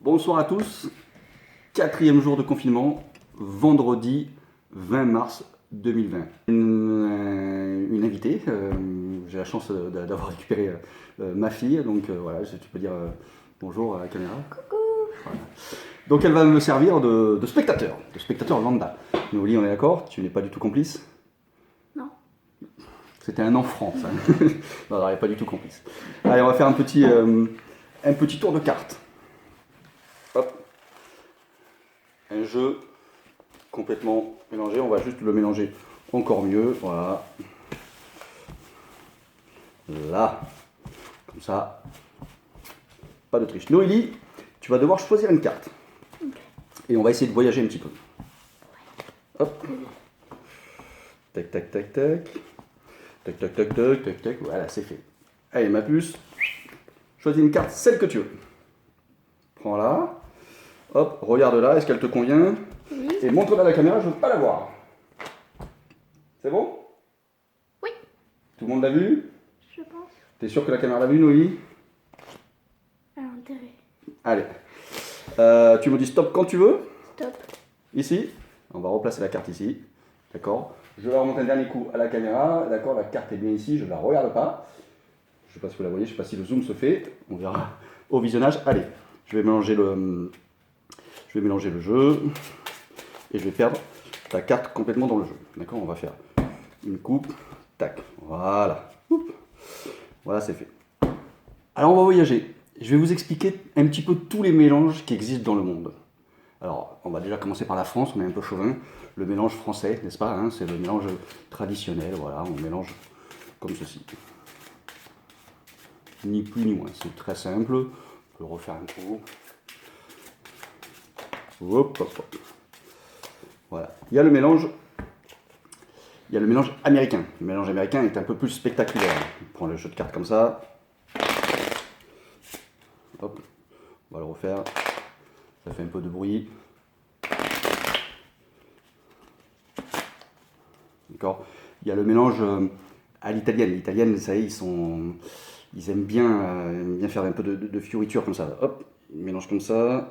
Bonsoir à tous, quatrième jour de confinement, vendredi 20 mars 2020. Une invitée, j'ai la chance d'avoir récupéré ma fille, donc voilà, tu peux dire bonjour à la caméra. Coucou. Voilà. Donc elle va me servir de spectateur lambda. Noélie, on est d'accord? Tu n'es pas du tout complice? Non. C'était un enfant, ça. Non, elle n'est pas du tout complice. Allez, on va faire un petit tour de cartes. Hop. Un jeu complètement mélangé. On va juste le mélanger encore mieux. Voilà. Là. Comme ça. Pas de triche. Noélie, tu vas devoir choisir une carte. Okay. Et on va essayer de voyager un petit peu. Hop. Tac, tac, tac, tac. Tac, tac, tac, tac, tac, tac. Voilà, c'est fait. Allez, ma puce. Choisis une carte, celle que tu veux. Prends-la. Hop, regarde-la, est-ce qu'elle te convient? Oui. Et montre-la à la caméra, je ne veux pas la voir. C'est bon? Oui. Tout le monde l'a vu? Je pense. T'es sûr que la caméra l'a vu, Noélie? À l'intérêt. Allez. Tu me dis stop quand tu veux. Stop. Ici. On va replacer la carte ici. D'accord? Je vais remonter un dernier coup à la caméra. D'accord? La carte est bien ici, je ne la regarde pas. Je ne sais pas si vous la voyez, je ne sais pas si le zoom se fait. On verra au visionnage. Allez, je vais mélanger le jeu. Et je vais perdre ta carte complètement dans le jeu. D'accord? On va faire une coupe. Tac. Voilà. Oup. Voilà, c'est fait. Alors, on va voyager. Je vais vous expliquer un petit peu tous les mélanges qui existent dans le monde. Alors, on va déjà commencer par la France. On est un peu chauvin. Le mélange français, n'est-ce pas, hein? C'est le mélange traditionnel. Voilà, on mélange comme ceci. Ni plus ni moins. C'est très simple. On peut le refaire un coup. Hop, hop, hop. Voilà. Il y a le mélange américain. Le mélange américain est un peu plus spectaculaire. On prend le jeu de cartes comme ça. Hop. On va le refaire. Ça fait un peu de bruit. D'accord. Il y a le mélange à l'italienne. L'italienne, ça y est, ils aiment bien faire un peu de fioriture comme ça. Hop, ils mélangent comme ça.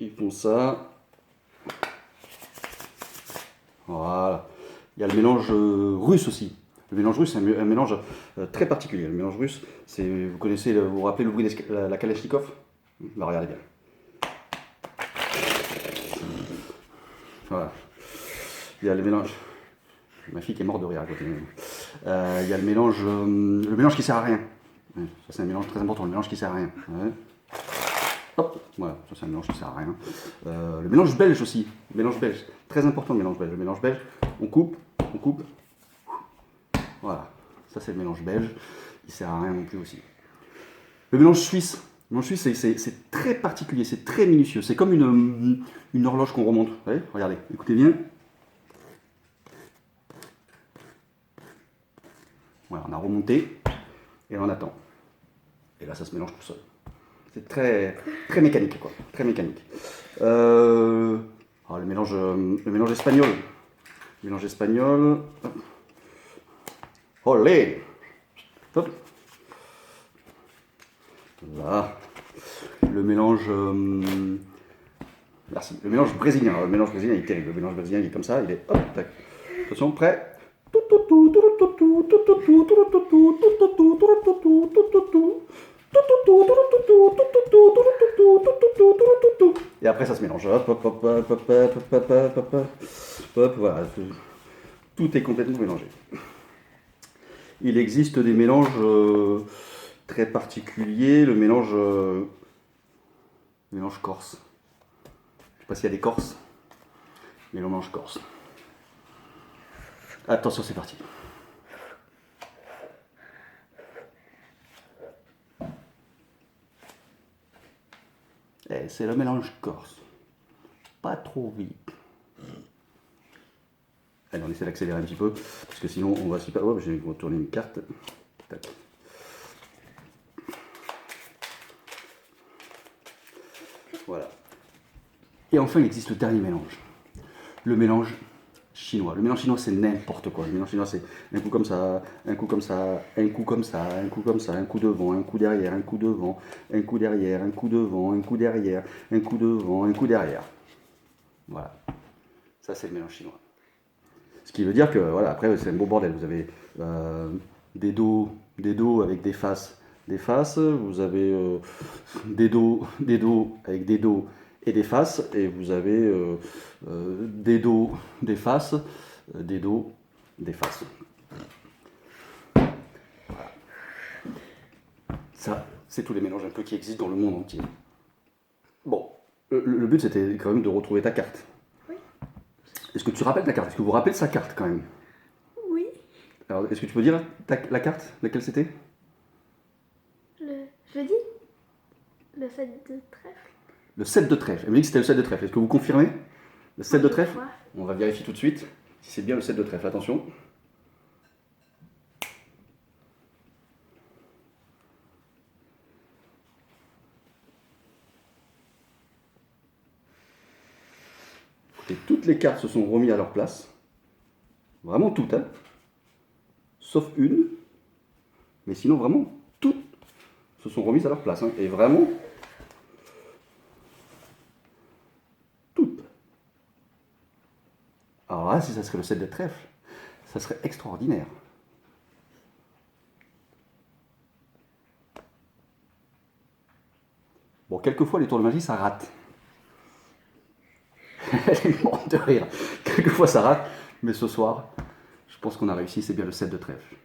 Ils font ça. Voilà. Il y a le mélange russe aussi. Le mélange russe, c'est un mélange très particulier. Le mélange russe, vous connaissez, vous vous rappelez le bruit de la Kalachnikov? Bah, regardez bien. Voilà. Il y a le mélange. Ma fille qui est morte de rire à côté. Il y a le mélange qui sert à rien. Ça, c'est un mélange très important, le mélange qui sert à rien. Ouais. Hop, voilà, ça c'est un mélange qui sert à rien. Le mélange belge aussi, le mélange belge, très important le mélange belge. Le mélange belge, on coupe. Voilà, ça c'est le mélange belge, il sert à rien non plus aussi. Le mélange suisse, c'est très particulier, c'est très minutieux, c'est comme une horloge qu'on remonte. Vous voyez, regardez, écoutez bien. Voilà, on a remonté et on attend. Et là ça se mélange tout seul. C'est très, très mécanique, quoi. Très mécanique. Le mélange espagnol. Le mélange espagnol. Olé! Hop. Là. Le mélange. Merci. Le mélange brésilien. Alors, le mélange brésilien il est terrible. Le mélange brésilien il est comme ça. Il est. Hop, tac. Attention, prêt. Et après ça se mélange. Hop, hop, hop, hop, hop, hop, hop, hop, hop, hop, voilà. Tout est complètement mélangé. Il existe des mélanges très particuliers. Le mélange corse. Je ne sais pas s'il y a des Corses, mais le mélange corse. Attention, c'est parti. Et c'est le mélange corse. Pas trop vite. Allez, on essaie d'accélérer un petit peu, parce que sinon on va s'y perdre. Oh, je vais retourner une carte. Tac. Voilà. Et enfin, il existe le dernier mélange. Le mélange chinois. Le mélange chinois, c'est n'importe quoi. Le mélange chinois, c'est un coup comme ça, un coup comme ça, un coup comme ça, un coup comme ça, un coup devant, un coup derrière, un coup devant, un coup derrière, un coup devant, un coup derrière, un coup devant, un coup derrière. Voilà. Ça, c'est le mélange chinois. Ce qui veut dire que, voilà, après, c'est un beau bordel. Vous avez des dos avec des faces. Vous avez des dos avec des dos et des faces, et vous avez des dos, des faces, des dos, des faces. Voilà. Ça, c'est tous les mélanges un peu qui existent dans le monde entier. Bon, le but c'était quand même de retrouver ta carte. Oui. Est-ce que tu rappelles ta carte? Est-ce que vous rappelez sa carte quand même? Oui. Alors, est-ce que tu peux dire la carte? Laquelle c'était? Je dis le 7 de trèfle. Le 7 de trèfle. Elle me dit que c'était le 7 de trèfle. Est-ce que vous confirmez? Le 7 de trèfle? Ouais. On va vérifier tout de suite si c'est bien le 7 de trèfle. Attention. Et toutes les cartes se sont remises à leur place. Vraiment toutes, hein. Sauf une. Mais sinon, vraiment, toutes se sont remises à leur place. Hein. Et vraiment, toutes. Alors là, si ça serait le 7 de trèfle, ça serait extraordinaire. Bon, quelquefois, les tours de magie, ça rate. Elle est morte de rire. Quelquefois, ça rate. Mais ce soir, je pense qu'on a réussi. C'est bien le 7 de trèfle.